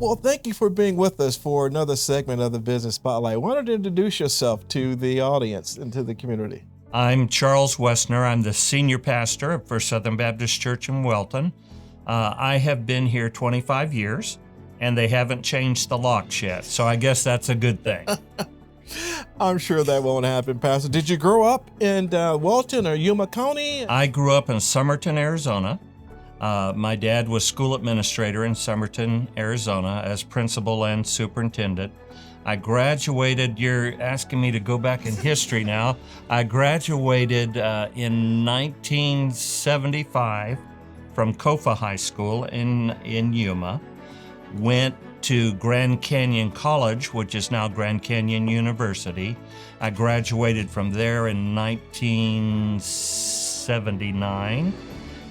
Well, thank you for being with us for another segment of the Business Spotlight. Why don't you introduce yourself to the audience and to the community? I'm Charles Wessner. I'm the senior pastor of First Southern Baptist Church in Wellton. I have been here 25 years, and they haven't changed the locks yet, so I guess that's a good thing. I'm sure that won't happen, Pastor. Did you grow up in Wellton or Yuma County? I grew up in Somerton, Arizona. My dad was school administrator in Somerton, Arizona, as principal and superintendent. I graduated, you're asking me to go back in history now. I graduated in 1975 from Kofa High School in Yuma, went to Grand Canyon College, which is now Grand Canyon University. I graduated from there in 1979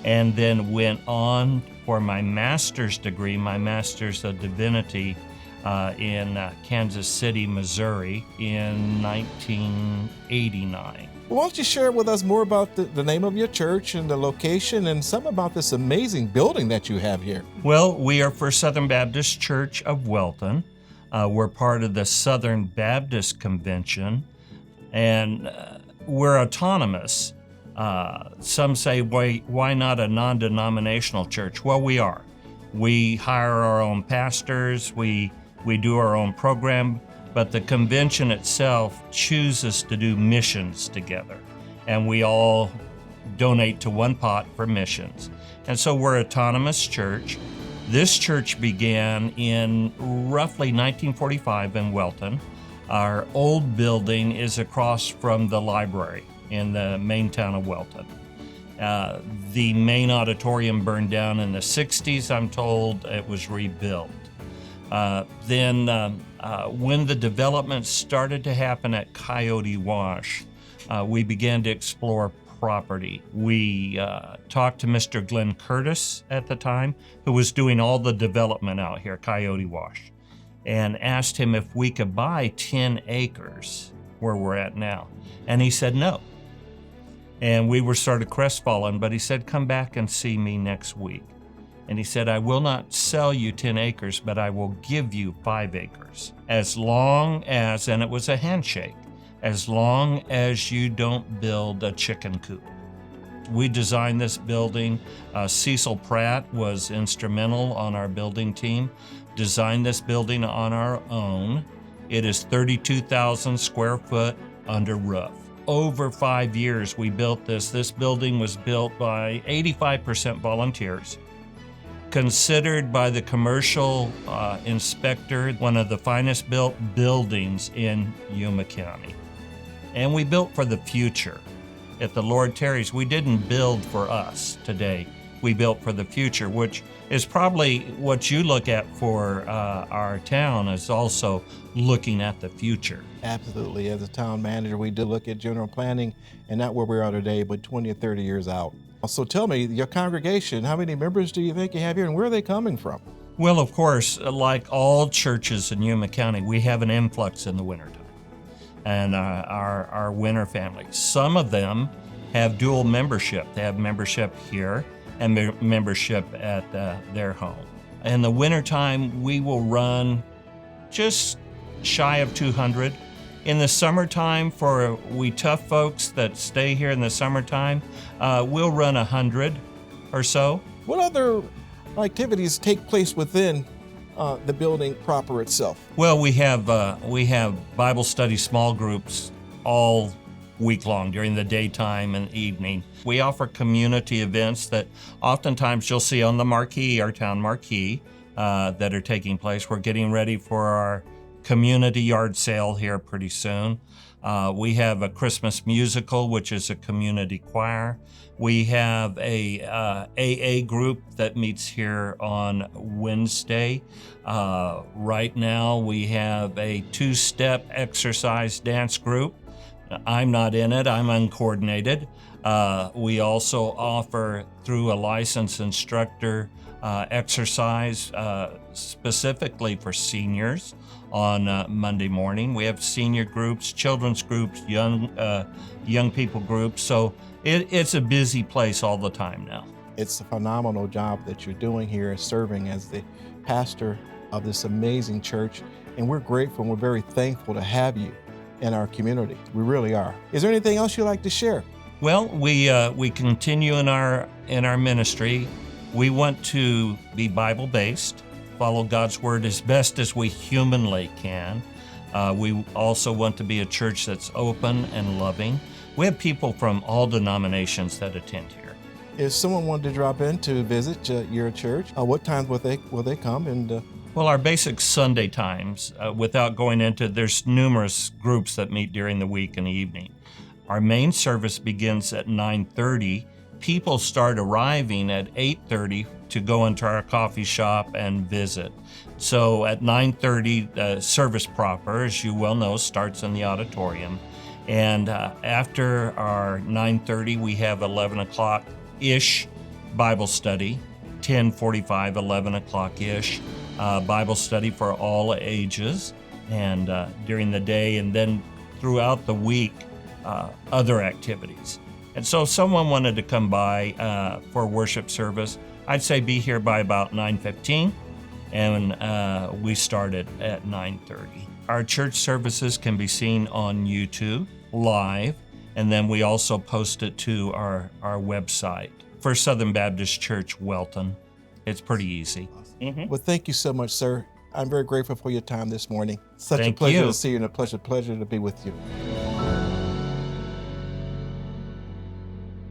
and then went on for my master's degree, my Master's of Divinity in Kansas City, Missouri in 1989. Why don't you share with us more about the name of your church and the location and some about this amazing building that you have here? Well, we are First Southern Baptist Church of Wellton. We're part of the Southern Baptist Convention, and we're autonomous. Some say, why not a non-denominational church? Well, we are. We hire our own pastors, we do our own program, but the convention itself chooses to do missions together, and we all donate to one pot for missions. And so we're an autonomous church. This church began in roughly 1945 in Wellton. Our old building is across from the library in the main town of Wellton. The main auditorium burned down in the 60s, I'm told. It was rebuilt. Then when the development started to happen at Coyote Wash, we began to explore property. We talked to Mr. Glenn Curtis at the time, who was doing all the development out here, Coyote Wash, and asked him if we could buy 10 acres where we're at now. And he said no. And we were sort of crestfallen, but he said, come back and see me next week. And he said, I will not sell you 10 acres, but I will give you 5 acres. As long as, and it was a handshake, as long as you don't build a chicken coop. We designed this building. Cecil Pratt was instrumental on our building team, designed this building on our own. It is 32,000 square foot under roof. Over 5 years we built this. This building was built by 85% volunteers, considered by the commercial inspector one of the finest built buildings in Yuma County. And we built for the future. If the Lord tarries, we didn't build for us today. We built for the future, which is probably what you look at for our town, is also looking at the future. Absolutely. As a town manager, we do look at general planning and not where we are today, but 20 or 30 years out. So tell me, your congregation, how many members do you think you have here and where are they coming from? Well, of course, like all churches in Yuma County, we have an influx in the wintertime. And our winter families. Some of them have dual membership. They have membership here and membership at their home. In the wintertime, we will run just shy of 200. In the summertime, for we tough folks that stay here in the summertime, we'll run 100 or so. What other activities take place within the building proper itself? Well, we have Bible study small groups all week long during the daytime and evening. We offer community events that oftentimes you'll see on the marquee, our town marquee, that are taking place. We're getting ready for our community yard sale here pretty soon. We have a Christmas musical, which is a community choir. We have a AA group that meets here on Wednesday. Right now we have a 2-step exercise dance group. I'm not in it, I'm uncoordinated. We also offer, through a licensed instructor, exercise specifically for seniors on Monday morning. We have senior groups, children's groups, young people groups. So it's a busy place all the time now. It's a phenomenal job that you're doing here, serving as the pastor of this amazing church. And we're grateful and we're very thankful to have you in our community. We really are. Is there anything else you'd like to share? Well, we continue in our ministry. We want to be Bible based, follow God's word as best as we humanly can. We also want to be a church that's open and loving. We have people from all denominations that attend here. If someone wanted to drop in to visit your church, what times will they come? And Well, our basic Sunday times, without going into, there's numerous groups that meet during the week and evening. Our main service begins at 9:30. People start arriving at 8:30 to go into our coffee shop and visit. So at 9:30, service proper, as you well know, starts in the auditorium. And after our 9:30, we have 11 o'clock-ish Bible study, 10:45, 11 o'clock-ish Bible study for all ages, and during the day, and then throughout the week, other activities. And so if someone wanted to come by for worship service, I'd say be here by about 9:15, and we started at 9:30. Our church services can be seen on YouTube live, and then we also post it to our website for Southern Baptist Church, Wellton. It's pretty easy. Mm-hmm. Well, thank you so much, sir. I'm very grateful for your time this morning. Such a Thank pleasure you. to see you and a pleasure to be with you.